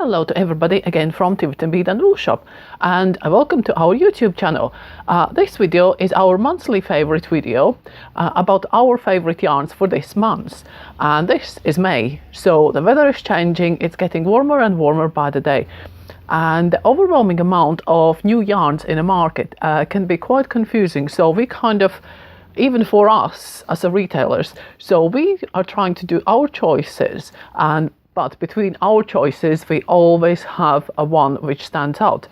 Hello to everybody again from Bead and Wool Shop, and welcome to our YouTube channel. This video is our monthly favorite video about our favorite yarns for this month, and this is May, so the weather is changing. It's getting warmer and warmer by the day, and the overwhelming amount of new yarns in the market can be quite confusing. So we even for us as retailers, so we are trying to do our choices, but between our choices, we always have one which stands out.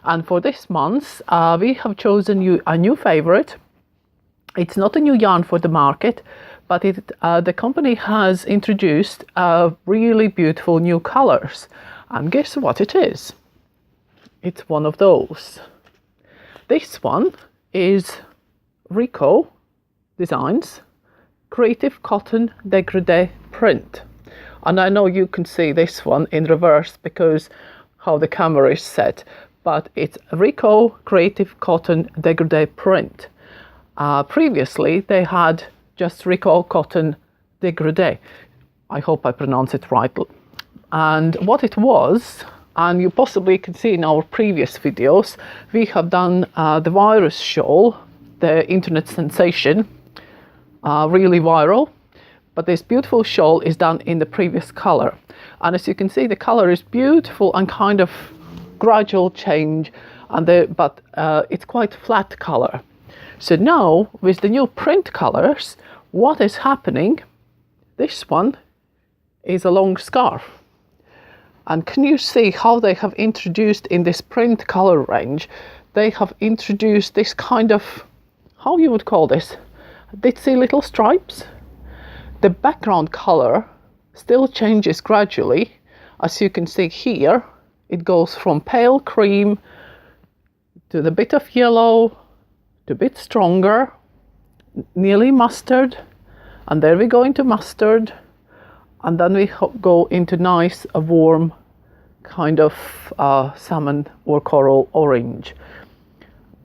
And for this month, we have chosen a new favorite. It's not a new yarn for the market, but the company has introduced really beautiful new colors. And guess what it is? It's one of those. This one is Rico Designs Creative Cotton Degrade print. And I know you can see this one in reverse because how the camera is set, but it's Rico Creative Cotton Degrade print. Previously, they had just Rico Cotton Degrade. I hope I pronounce it right. And what it was, and you possibly can see in our previous videos, we have done the virus shawl, the internet sensation, really viral. But this beautiful shawl is done in the previous color. And as you can see, the color is beautiful and kind of gradual change, but it's quite flat color. So now with the new print colors, what is happening? This one is a long scarf. And can you see how they have introduced in this print color range? They have introduced this kind of, how you would call this? Ditzy little stripes. The background color still changes gradually. As you can see here, it goes from pale cream to the bit of yellow to a bit stronger, nearly mustard, and there we go into mustard, and then we go into nice warm kind of salmon or coral orange.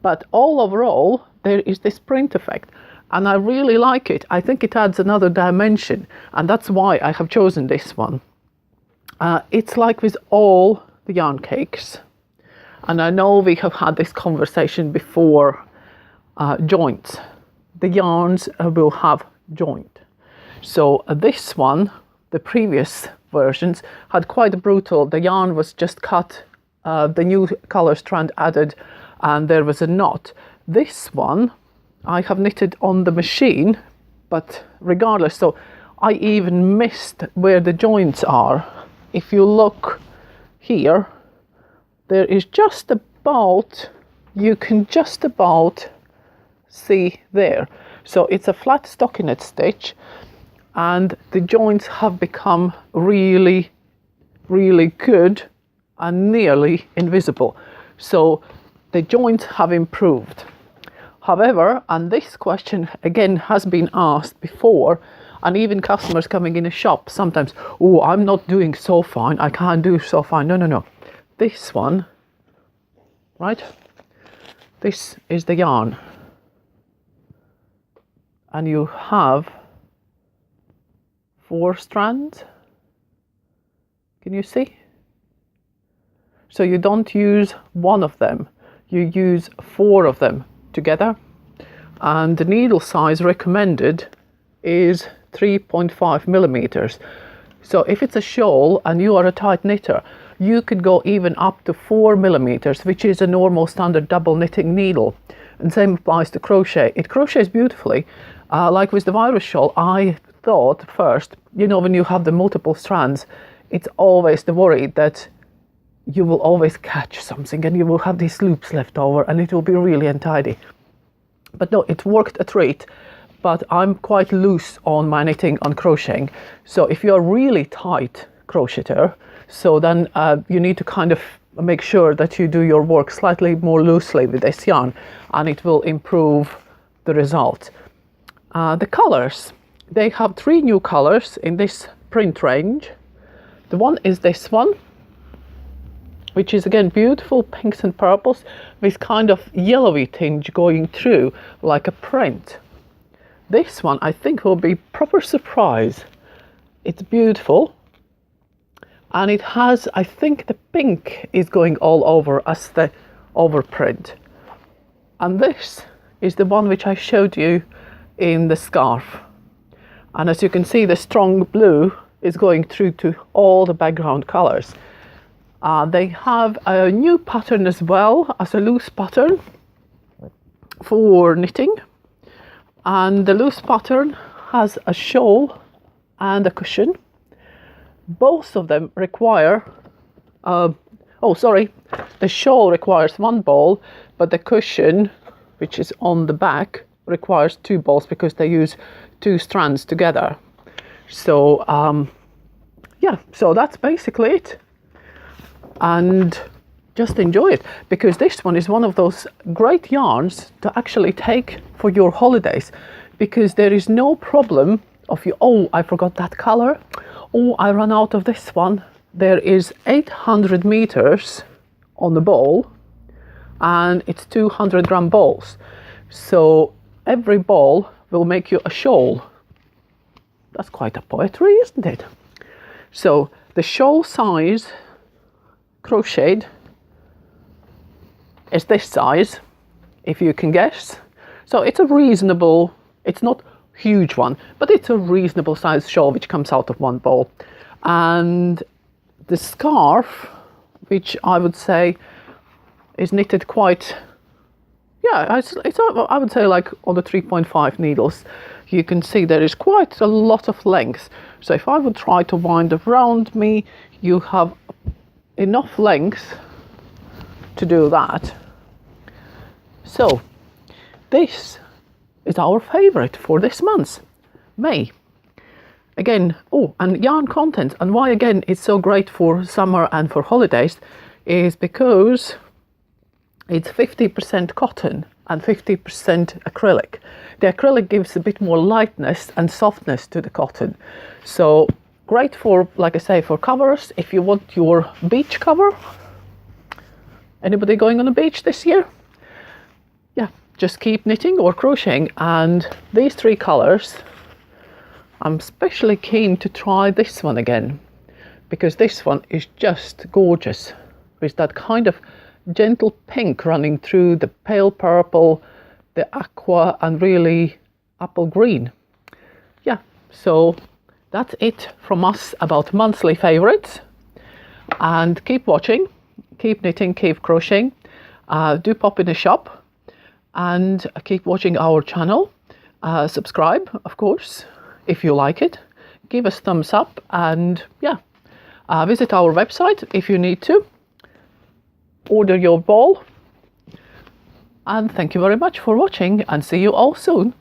But all overall, there is this print effect. And I really like it. I think it adds another dimension, and that's why I have chosen this one. It's like with all the yarn cakes, and I know we have had this conversation before, joints. The yarns will have joint. So this one, the previous versions, had quite brutal. The yarn was just cut, the new color strand added, and there was a knot. This one, I have knitted on the machine, but regardless, so I even missed where the joints are. If you look here, there is just about, you can just about see there. So it's a flat stockinette stitch, and the joints have become really, really good and nearly invisible. So the joints have improved. However, and this question again has been asked before, and even customers coming in a shop sometimes, oh, I'm not doing so fine, I can't do so fine. No. This one, right? This is the yarn. And you have 4 strands. Can you see? So you don't use one of them, you use 4 of them together, and the needle size recommended is 3.5 millimeters. So if it's a shawl and you are a tight knitter, you could go even up to 4 millimeters, which is a normal standard double knitting needle. And same applies to crochet. It crochets beautifully. Like with the virus shawl, I thought first, when you have the multiple strands, it's always the worry that you will always catch something and you will have these loops left over and it will be really untidy. But no, it worked a treat. But I'm quite loose on my knitting on crocheting. So if you're really tight crocheter, so then you need to kind of make sure that you do your work slightly more loosely with this yarn, and it will improve the result. The colors, they have 3 new colors in this print range. The one is this one, which is again beautiful pinks and purples with kind of yellowy tinge going through like a print. This one I think will be proper surprise. It's beautiful, and it has, I think the pink is going all over as the overprint. And this is the one which I showed you in the scarf. And as you can see, the strong blue is going through to all the background colors. They have a new pattern as well, as a loose pattern for knitting. And the loose pattern has a shawl and a cushion. Both of them require, the shawl requires one ball, but the cushion, which is on the back, requires two balls because they use two strands together. So so that's basically it. And just enjoy it, because this one is one of those great yarns to actually take for your holidays, because there is no problem of you, oh, I forgot that color, oh, I ran out of this one. There is 800 meters on the ball, and it's 200 gram balls. So every ball will make you a shawl. That's quite a poetry, isn't it? So the shawl size crocheted is this size, if you can guess. So it's a reasonable, it's not huge one, but it's a reasonable size shawl which comes out of one ball. And the scarf, which I would say is knitted quite, it's I would say like on the 3.5 needles. You can see there is quite a lot of length. So if I would try to wind around me, you have enough length to do that. So this is our favorite for this month, May. Again, and yarn content, and why again it's so great for summer and for holidays is because it's 50% cotton and 50% acrylic. The acrylic gives a bit more lightness and softness to the cotton. So great for, like I say, for covers. If you want your beach cover. Anybody going on the beach this year? Yeah, just keep knitting or crocheting. And these three colors, I'm especially keen to try this one again, because this one is just gorgeous with that kind of gentle pink running through the pale purple, the aqua, and really apple green. Yeah, so that's it from us about monthly favorites. And keep watching, keep knitting, keep crocheting. Do pop in the shop and keep watching our channel. Subscribe, of course, if you like it. Give us thumbs up, and visit our website if you need to. Order your ball. And thank you very much for watching, and see you all soon.